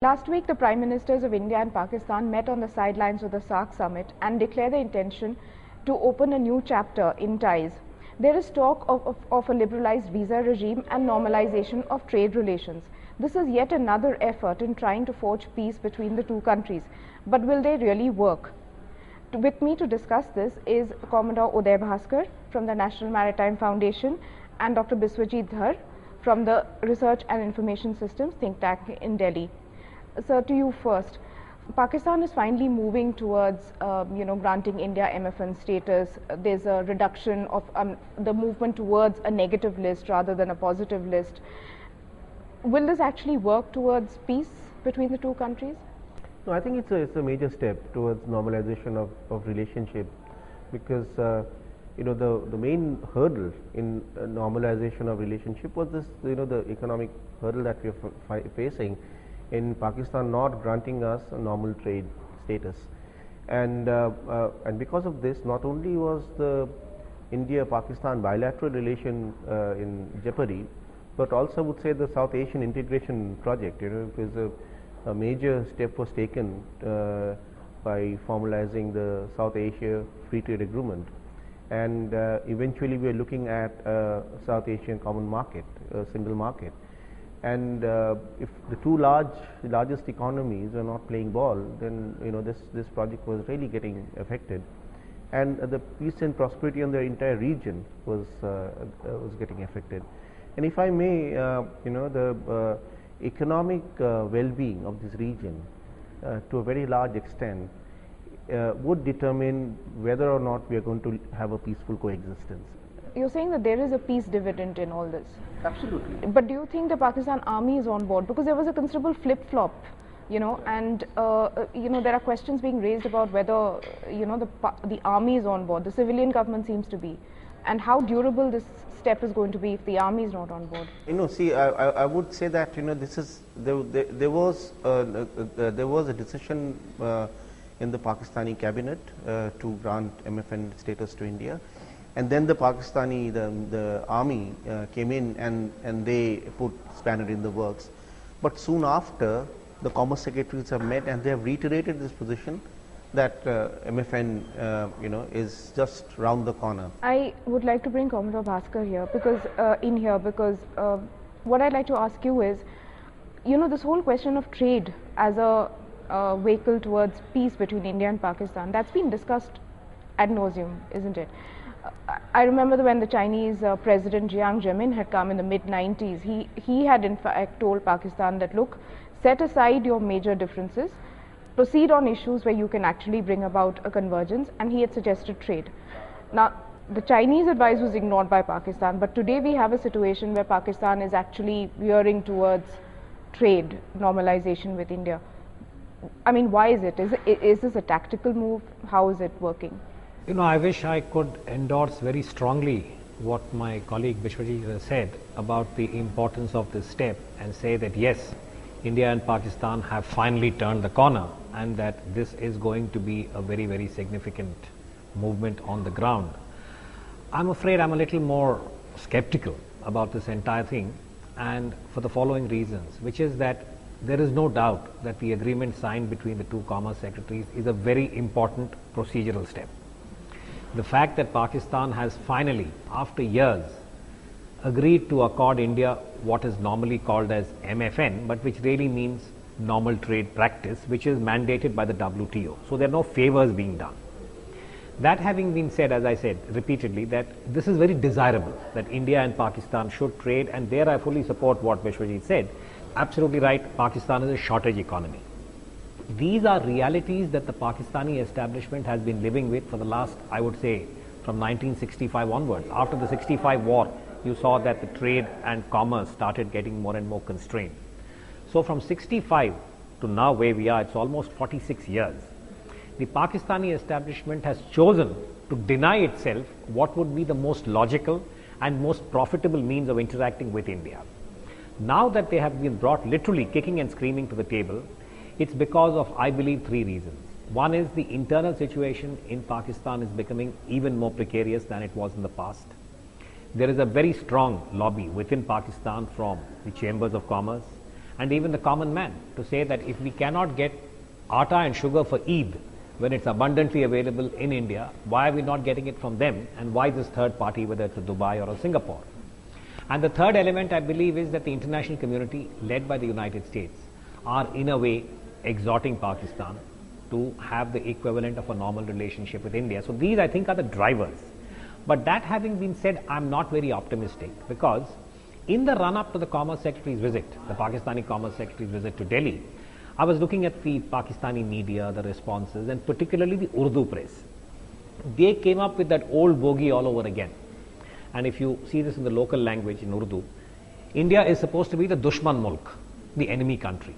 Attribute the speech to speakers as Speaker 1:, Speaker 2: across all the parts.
Speaker 1: Last week, the Prime Ministers of India and Pakistan met on the sidelines of the SAARC summit and declared their intention to open a new chapter in ties. There is talk of a liberalized visa regime and normalization of trade relations. This is yet another effort in trying to forge peace between the two countries. But will they really work? With me to discuss this is Commodore Uday Bhaskar from the National Maritime Foundation and Dr. Biswajit Dhar from the Research and Information Systems think tank in Delhi. Sir, to you first. Pakistan is finally moving towards, granting India MFN status. There's a reduction of the movement towards a negative list rather than a positive list. Will this actually work towards peace between the two countries?
Speaker 2: No, I think it's a major step towards normalization of relationship, because the main hurdle in normalization of relationship was this, the economic hurdle that we are facing in Pakistan not granting us a normal trade status, and because of this, not only was the India-Pakistan bilateral relation in jeopardy, but also would say the South Asian integration project. It was a major step was taken by formalizing the South Asia Free Trade Agreement, and eventually we are looking at a South Asian common market, a single market. And if the two largest economies are not playing ball, then this project was really getting affected, and the peace and prosperity in the entire region was getting affected. And if I may, the economic well-being of this region, to a very large extent, would determine whether or not we are going to have a peaceful coexistence.
Speaker 1: You're saying that there is a peace dividend in all this.
Speaker 2: Absolutely.
Speaker 1: But do you think the Pakistan army is on board? Because there was a considerable flip-flop, and there are questions being raised about whether the army is on board. The civilian government seems to be, and how durable this step is going to be if the army is not on board.
Speaker 2: See, I would say that this is there was a decision in the Pakistani cabinet to grant MFN status to India. And then the Pakistani, the army came in and they put spanner in the works. But soon after, the commerce secretaries have met and they have reiterated this position that MFN, is just round the corner.
Speaker 1: I would like to bring Commodore Bhaskar here because what I'd like to ask you is, this whole question of trade as a vehicle towards peace between India and Pakistan, that's been discussed ad nauseum, isn't it? I remember when the Chinese President Jiang Zemin had come in the mid-90s, he had in fact told Pakistan that, look, set aside your major differences, proceed on issues where you can actually bring about a convergence, and he had suggested trade. Now, the Chinese advice was ignored by Pakistan, but today we have a situation where Pakistan is actually veering towards trade normalization with India. I mean, why is it? Is this a tactical move? How is it working?
Speaker 3: I wish I could endorse very strongly what my colleague Biswajit has said about the importance of this step and say that yes, India and Pakistan have finally turned the corner and that this is going to be a very, very significant movement on the ground. I'm afraid I'm a little more skeptical about this entire thing, and for the following reasons, which is that there is no doubt that the agreement signed between the two commerce secretaries is a very important procedural step. The fact that Pakistan has finally, after years, agreed to accord India what is normally called as MFN, but which really means normal trade practice, which is mandated by the WTO. So there are no favors being done. That having been said, as I said repeatedly, that this is very desirable, that India and Pakistan should trade, and there I fully support what Biswajit said. Absolutely right, Pakistan is a shortage economy. These are realities that the Pakistani establishment has been living with for the last, I would say, from 1965 onwards. After the 65 war, you saw that the trade and commerce started getting more and more constrained. So from 65 to now where we are, it's almost 46 years. The Pakistani establishment has chosen to deny itself what would be the most logical and most profitable means of interacting with India. Now that they have been brought literally kicking and screaming to the table, it's because of, I believe, three reasons. One is the internal situation in Pakistan is becoming even more precarious than it was in the past. There is a very strong lobby within Pakistan from the chambers of commerce and even the common man, to say that if we cannot get atta and sugar for Eid when it's abundantly available in India, why are we not getting it from them, and why this third party, whether it's a Dubai or a Singapore? And the third element, I believe, is that the international community led by the United States are in a way exhorting Pakistan to have the equivalent of a normal relationship with India. So these, I think, are the drivers. But that having been said, I'm not very optimistic, because in the run-up to the Commerce Secretary's visit, the Pakistani Commerce Secretary's visit to Delhi, I was looking at the Pakistani media, the responses, and particularly the Urdu press. They came up with that old bogey all over again. And if you see this in the local language in Urdu, India is supposed to be the Dushman Mulk, the enemy country.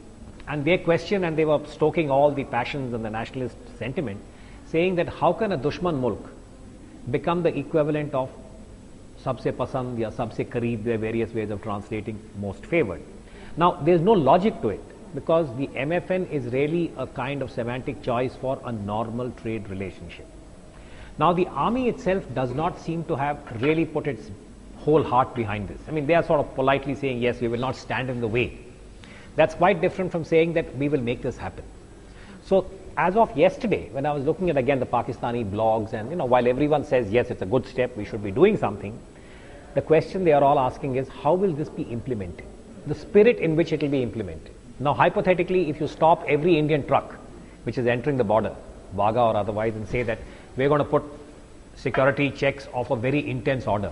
Speaker 3: And they questioned, and they were stoking all the passions and the nationalist sentiment, saying that how can a Dushman Mulk become the equivalent of Sabse Pasand ya Sabse Kareeb, there are various ways of translating most favored. Now, there is no logic to it, because the MFN is really a kind of semantic choice for a normal trade relationship. Now, the army itself does not seem to have really put its whole heart behind this. I mean, they are sort of politely saying, yes, we will not stand in the way. That's quite different from saying that we will make this happen. So, as of yesterday, when I was looking at again the Pakistani blogs, and while everyone says, yes, it's a good step, we should be doing something, the question they are all asking is, how will this be implemented? The spirit in which it will be implemented. Now, hypothetically, if you stop every Indian truck which is entering the border, Wagah or otherwise, and say that we're going to put security checks of a very intense order,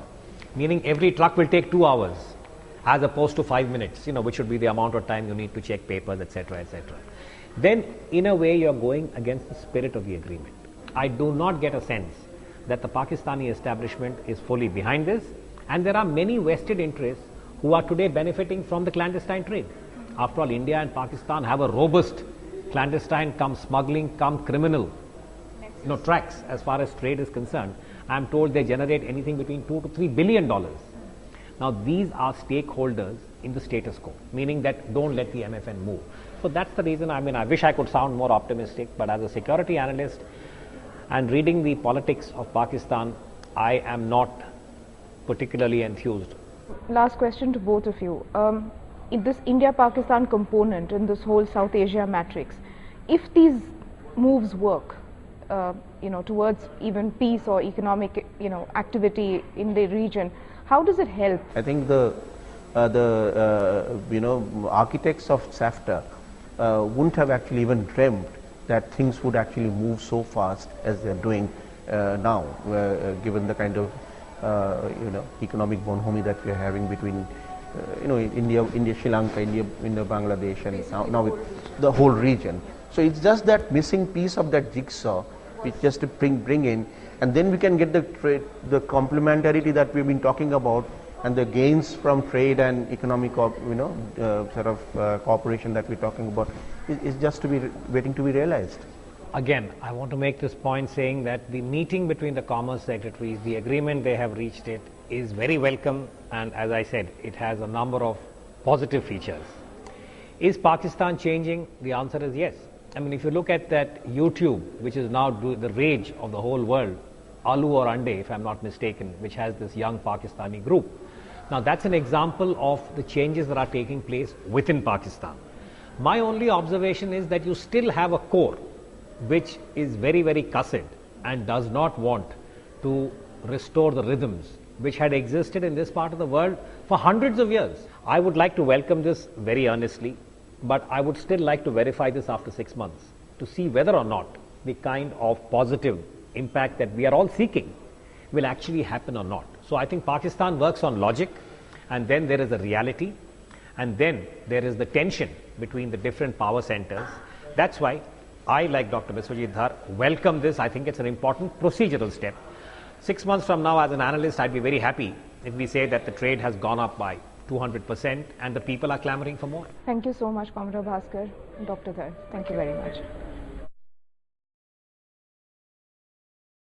Speaker 3: meaning every truck will take 2 hours as opposed to 5 minutes, which should be the amount of time you need to check papers, etc., etc. Then, in a way, you're going against the spirit of the agreement. I do not get a sense that the Pakistani establishment is fully behind this, and there are many vested interests who are today benefiting from the clandestine trade. After all, India and Pakistan have a robust clandestine, come smuggling, come criminal tracks as far as trade is concerned. I am told they generate anything between $2 to $3 billion. Now, these are stakeholders in the status quo, meaning that don't let the MFN move. So that's the reason, I wish I could sound more optimistic, but as a security analyst and reading the politics of Pakistan, I am not particularly enthused.
Speaker 1: Last question to both of you. In this India-Pakistan component in this whole South Asia matrix, if these moves work, towards even peace or economic, activity in the region, how does it help?
Speaker 2: I think the architects of SAFTA wouldn't have actually even dreamt that things would actually move so fast as they're doing now, given the kind of economic bonhomie that we're having between India, Sri Lanka, India, Bangladesh, and now with the whole region. So it's just that missing piece of that jigsaw, which just to bring in, and then we can get the complementarity that we've been talking about, and the gains from trade and economic, cooperation that we're talking about is just to be waiting to be realized.
Speaker 3: Again, I want to make this point saying that the meeting between the Commerce Secretaries, the agreement they have reached it, is very welcome, and as I said, it has a number of positive features. Is Pakistan changing? The answer is yes. If you look at that YouTube, which is now the rage of the whole world, Alu or Ande, if I'm not mistaken, which has this young Pakistani group. Now, that's an example of the changes that are taking place within Pakistan. My only observation is that you still have a core which is very, very cussed and does not want to restore the rhythms which had existed in this part of the world for hundreds of years. I would like to welcome this very earnestly, but I would still like to verify this after 6 months to see whether or not the kind of positive impact that we are all seeking will actually happen or not. So I think Pakistan works on logic, and then there is a reality, and then there is the tension between the different power centers. That's why I, like Dr. Biswajit Dhar, welcome this. I think it's an important procedural step. 6 months from now, as an analyst, I'd be very happy if we say that the trade has gone up by 200% and the people are clamoring for more.
Speaker 1: Thank you so much, Comrade Bhaskar, Dr. Dhar. Thank you very much.